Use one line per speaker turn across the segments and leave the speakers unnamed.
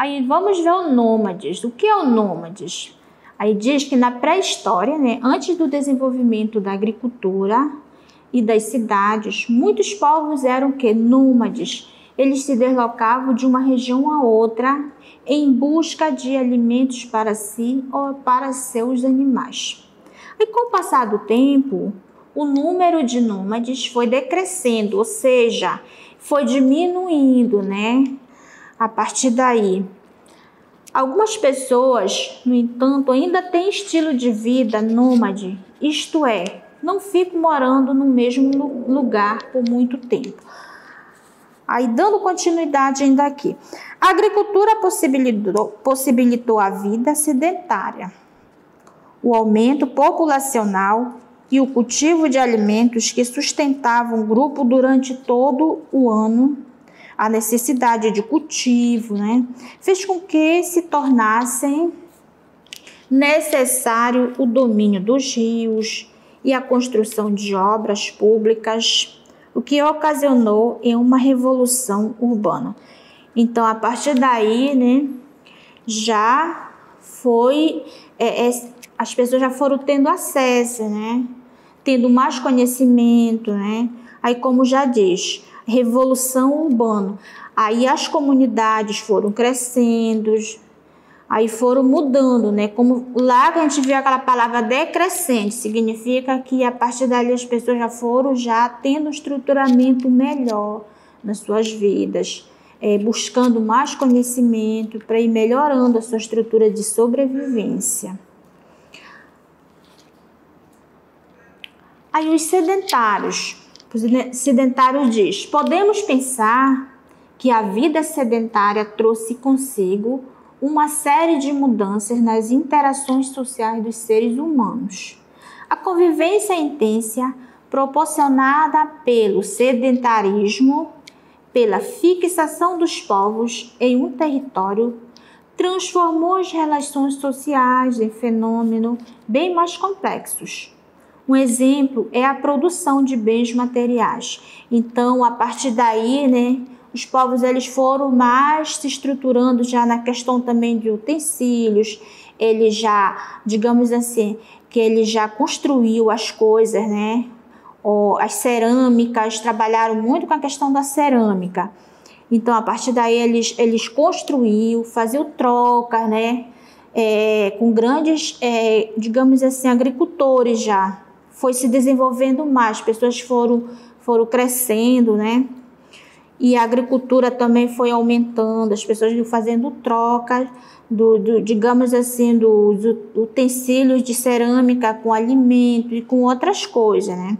Aí vamos ver o nômades. O que é o nômades? Aí diz que na pré-história, né, antes do desenvolvimento da agricultura e das cidades, muitos povos eram nômades. Eles se deslocavam de uma região a outra em busca de alimentos para si ou para seus animais. E com o passar do tempo, o número de nômades foi decrescendo, ou seja, foi diminuindo, né? A partir daí, algumas pessoas, no entanto, ainda têm estilo de vida nômade, isto é, não ficam morando no mesmo lugar por muito tempo. Aí, dando continuidade ainda aqui, a agricultura possibilitou a vida sedentária, o aumento populacional e o cultivo de alimentos que sustentavam o grupo durante todo o ano. A necessidade de cultivo, né, fez com que se tornassem necessário o domínio dos rios e a construção de obras públicas, o que ocasionou em uma revolução urbana. Então, a partir daí, né, já foi, as pessoas já foram tendo acesso, né, tendo mais conhecimento, né, aí como já diz, revolução urbana, aí as comunidades foram crescendo, aí foram mudando, né? Como lá que a gente viu aquela palavra decrescente, significa que a partir dali as pessoas já foram tendo um estruturamento melhor nas suas vidas, buscando mais conhecimento para ir melhorando a sua estrutura de sobrevivência. Aí os sedentários diz, podemos pensar que a vida sedentária trouxe consigo uma série de mudanças nas interações sociais dos seres humanos. A convivência intensa proporcionada pelo sedentarismo, pela fixação dos povos em um território, transformou as relações sociais em fenômenos bem mais complexos. Um exemplo é a produção de bens materiais. Então, a partir daí, né, os povos eles foram mais se estruturando já na questão também de utensílios. Ele já, digamos assim, que ele já construiu as coisas, né? As cerâmicas, trabalharam muito com a questão da cerâmica. Então, a partir daí, eles construíram, faziam trocas, né? Com grandes, digamos assim, agricultores já. Foi se desenvolvendo mais, pessoas foram crescendo, né? E a agricultura também foi aumentando, as pessoas iam fazendo trocas, digamos assim, dos utensílios de cerâmica com alimento e com outras coisas, né?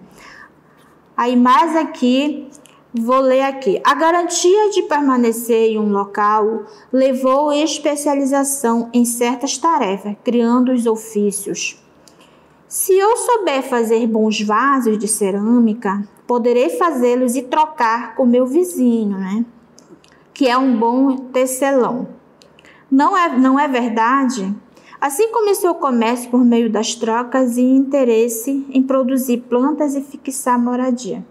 Aí mais aqui, vou ler aqui. A garantia de permanecer em um local levou à especialização em certas tarefas, criando os ofícios. Se eu souber fazer bons vasos de cerâmica, poderei fazê-los e trocar com meu vizinho, né? Que é um bom tecelão. Não é verdade? Assim começou o comércio por meio das trocas e interesse em produzir plantas e fixar moradia.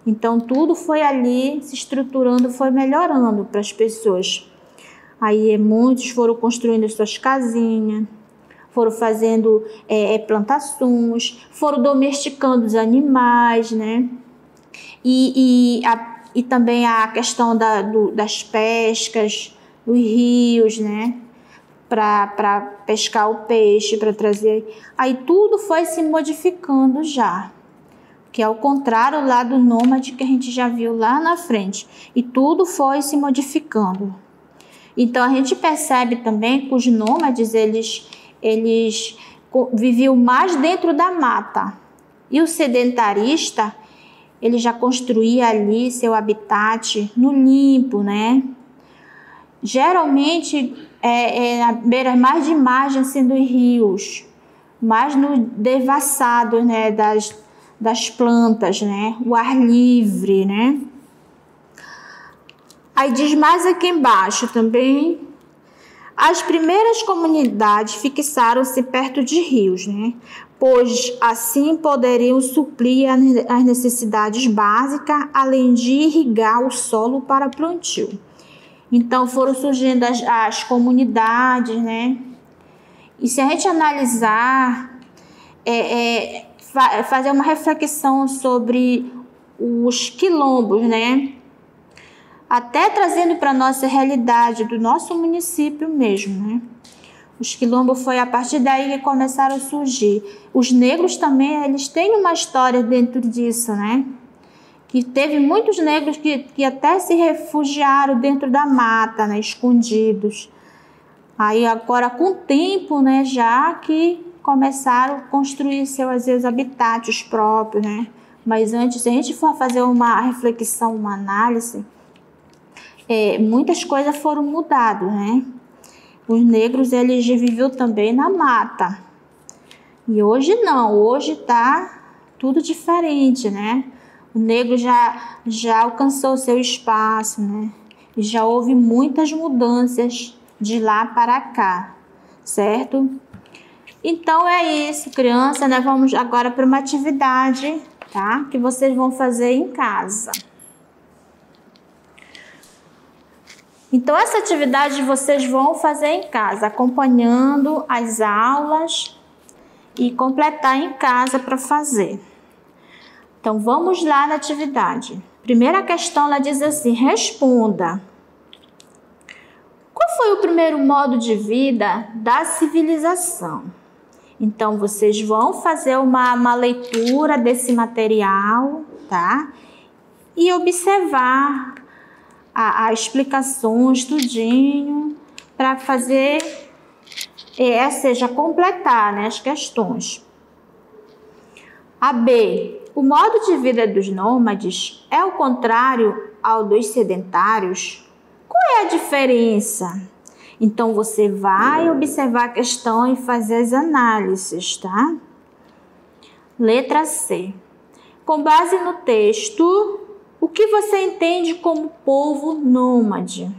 Então, tudo foi ali se estruturando, foi melhorando para as pessoas. Aí, muitos foram construindo suas casinhas, foram fazendo plantações, foram domesticando os animais, né? E também a questão das pescas, os rios, né? Para pescar o peixe, para trazer. Aí tudo foi se modificando já, que é ao contrário lá do nômade que a gente já viu lá na frente. E tudo foi se modificando. Então a gente percebe também que os nômades, eles viviam mais dentro da mata. E o sedentarista, ele já construía ali seu habitat no limpo, né? Geralmente na beira mais de margem assim, dos rios, mais no devassado, né, das plantas, né? O ar livre, né? Aí diz mais aqui embaixo também. As primeiras comunidades fixaram-se perto de rios, né? Pois assim poderiam suprir as necessidades básicas, além de irrigar o solo para plantio. Então foram surgindo as comunidades, né? E se a gente analisar, fazer uma reflexão sobre os quilombos, né? Até trazendo para a nossa realidade do nosso município mesmo, né? Os quilombos foi a partir daí que começaram a surgir. Os negros também, eles têm uma história dentro disso, né? Que teve muitos negros que até se refugiaram dentro da mata, né? Escondidos. Aí agora com o tempo, né? Já que começaram a construir seus habitats próprios, né? Mas antes, se a gente for fazer uma reflexão, uma análise, muitas coisas foram mudadas, né? Os negros, eles viviam também na mata. E hoje não, hoje tá tudo diferente, né? O negro já alcançou seu espaço, né? E já houve muitas mudanças de lá para cá, certo? Então é isso, criança, né? Vamos agora para uma atividade, tá? Que vocês vão fazer em casa. Então, essa atividade vocês vão fazer em casa, acompanhando as aulas e completar em casa para fazer. Então, vamos lá na atividade. Primeira questão, ela diz assim, responda. Qual foi o primeiro modo de vida da civilização? Então, vocês vão fazer uma leitura desse material, tá? E observar a explicações, tudinho, para fazer, seja, completar, né, as questões. A B, o modo de vida dos nômades é o contrário ao dos sedentários? Qual é a diferença? Então, você vai observar a questão e fazer as análises, tá? Letra C. Com base no texto, o que você entende como povo nômade?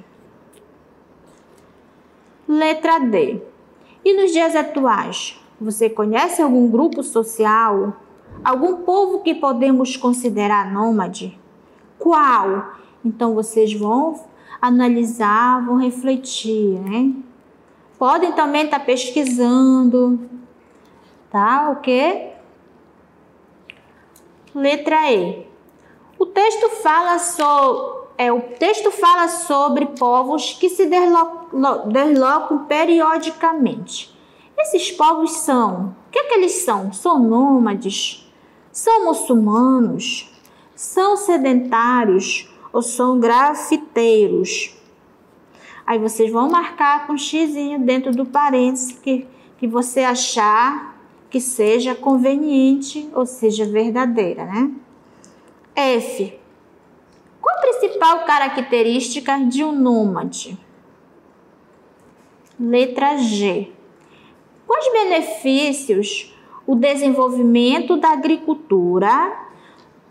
Letra D. E nos dias atuais, você conhece algum grupo social, algum povo que podemos considerar nômade? Qual? Então, vocês vão analisar, vão refletir, né? Podem também estar pesquisando, tá? O quê? Letra E. O texto fala sobre povos que se deslocam periodicamente. Esses povos são, o que eles são? São nômades? São muçulmanos? São sedentários? Ou são grafiteiros? Aí vocês vão marcar com um xizinho dentro do parênteses que você achar que seja conveniente ou seja verdadeira, né? F. Qual a principal característica de um nômade? Letra G. Quais benefícios o desenvolvimento da agricultura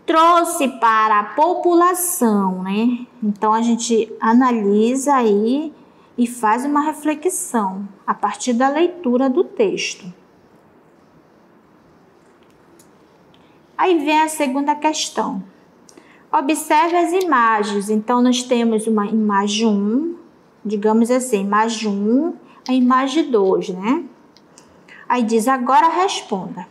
trouxe para a população, né? Então, a gente analisa aí e faz uma reflexão a partir da leitura do texto. Aí vem a segunda questão. Observe as imagens. Então, nós temos uma imagem 1, digamos assim, imagem 1, a imagem 2, né? Aí diz, agora responda.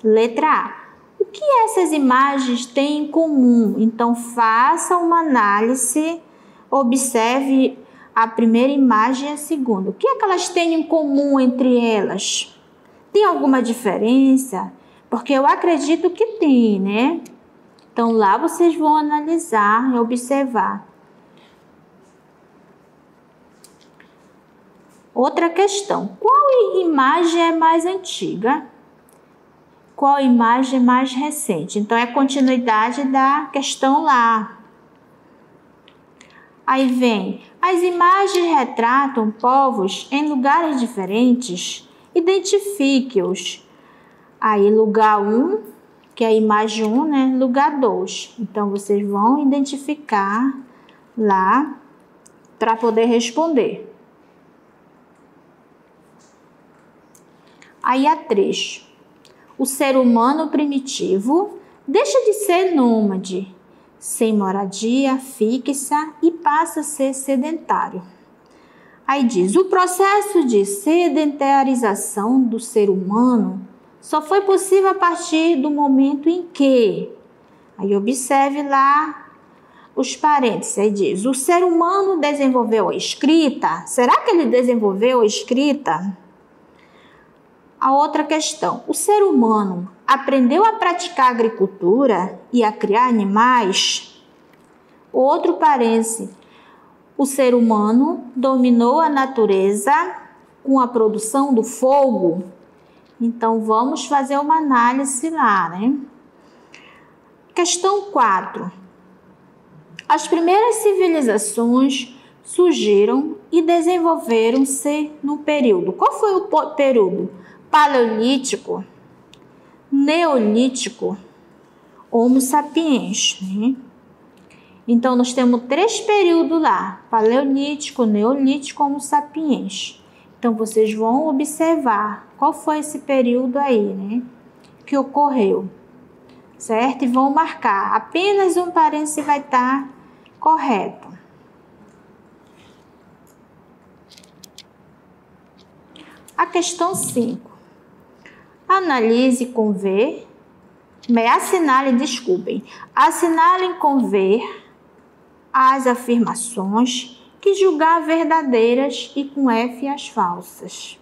Letra A. O que essas imagens têm em comum? Então, faça uma análise, observe a primeira imagem e a segunda. O que é que elas têm em comum entre elas? Tem alguma diferença? Porque eu acredito que tem, né? Então, lá vocês vão analisar e observar. Outra questão. Qual imagem é mais antiga? Qual imagem é mais recente? Então, é a continuidade da questão lá. Aí vem, as imagens retratam povos em lugares diferentes. Identifique-os. Aí, lugar 1, que é a imagem 1, né? Lugar 2. Então, vocês vão identificar lá para poder responder. Aí, a 3. O ser humano primitivo deixa de ser nômade, sem moradia fixa e passa a ser sedentário. Aí diz, o processo de sedentarização do ser humano só foi possível a partir do momento em que, aí observe lá os parênteses, aí diz, o ser humano desenvolveu a escrita. Será que ele desenvolveu a escrita? A outra questão, o ser humano aprendeu a praticar agricultura e a criar animais? Outro parêntese, o ser humano dominou a natureza com a produção do fogo? Então, vamos fazer uma análise lá, né? Questão 4. As primeiras civilizações surgiram e desenvolveram-se no período. Qual foi o período? Paleolítico, Neolítico, Homo sapiens, né? Então, nós temos 3 períodos lá, Paleolítico, Neolítico, Homo sapiens. Então, vocês vão observar qual foi esse período aí, né, que ocorreu, certo? E vão marcar, apenas um parêntese vai estar correto. A questão 5. Analise com V, assinalem com V as afirmações que julgar verdadeiras e com F as falsas.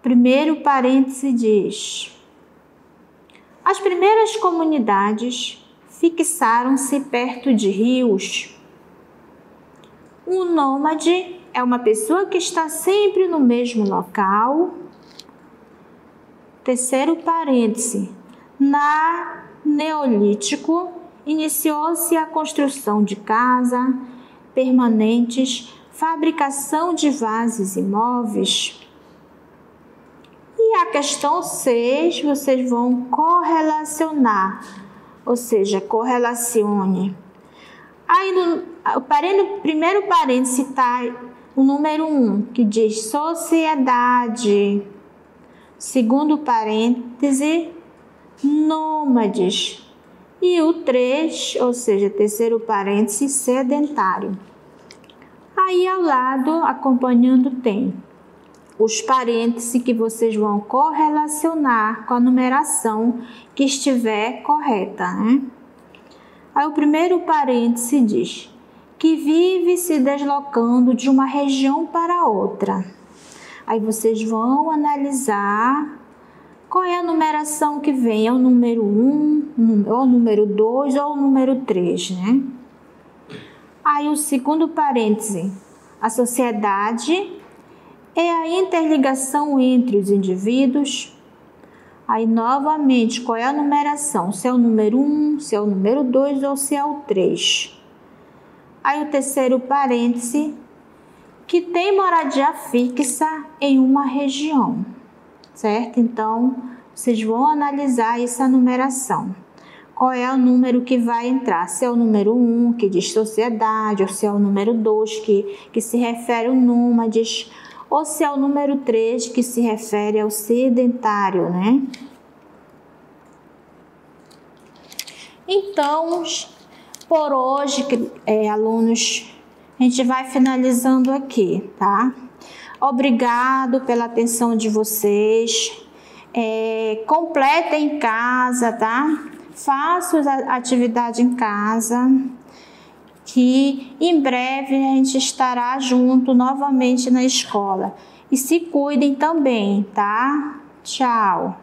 Primeiro parêntese diz, as primeiras comunidades fixaram-se perto de rios. Um nômade é uma pessoa que está sempre no mesmo local. Terceiro parêntese, na Neolítico, iniciou-se a construção de casa permanentes, fabricação de vasos e móveis. E a questão 6, vocês vão correlacionar, ou seja, correlacione. Aí no primeiro parêntese está o número 1, que diz sociedade. Segundo parêntese, nômades. E o 3, ou seja, terceiro parêntese, sedentário. Aí ao lado, acompanhando, tem os parênteses que vocês vão correlacionar com a numeração que estiver correta, né? Aí o primeiro parêntese diz que vive se deslocando de uma região para outra. Aí vocês vão analisar qual é a numeração que vem, é o número 1, ou o número 2, ou o número 3, né? Aí o segundo parêntese, a sociedade é a interligação entre os indivíduos. Aí novamente, qual é a numeração? Se é o número 1, se é o número 2 ou se é o 3. Aí o terceiro parêntese, que tem moradia fixa em uma região, certo? Então, vocês vão analisar essa numeração. Qual é o número que vai entrar? Se é o número 1, que diz sociedade, ou se é o número 2, que se refere ao nômades, ou se é o número 3, que se refere ao sedentário, né? Então, por hoje, alunos, a gente vai finalizando aqui, tá? Obrigado pela atenção de vocês. Completem em casa, tá? Façam a atividade em casa, que em breve a gente estará junto novamente na escola. E se cuidem também, tá? Tchau!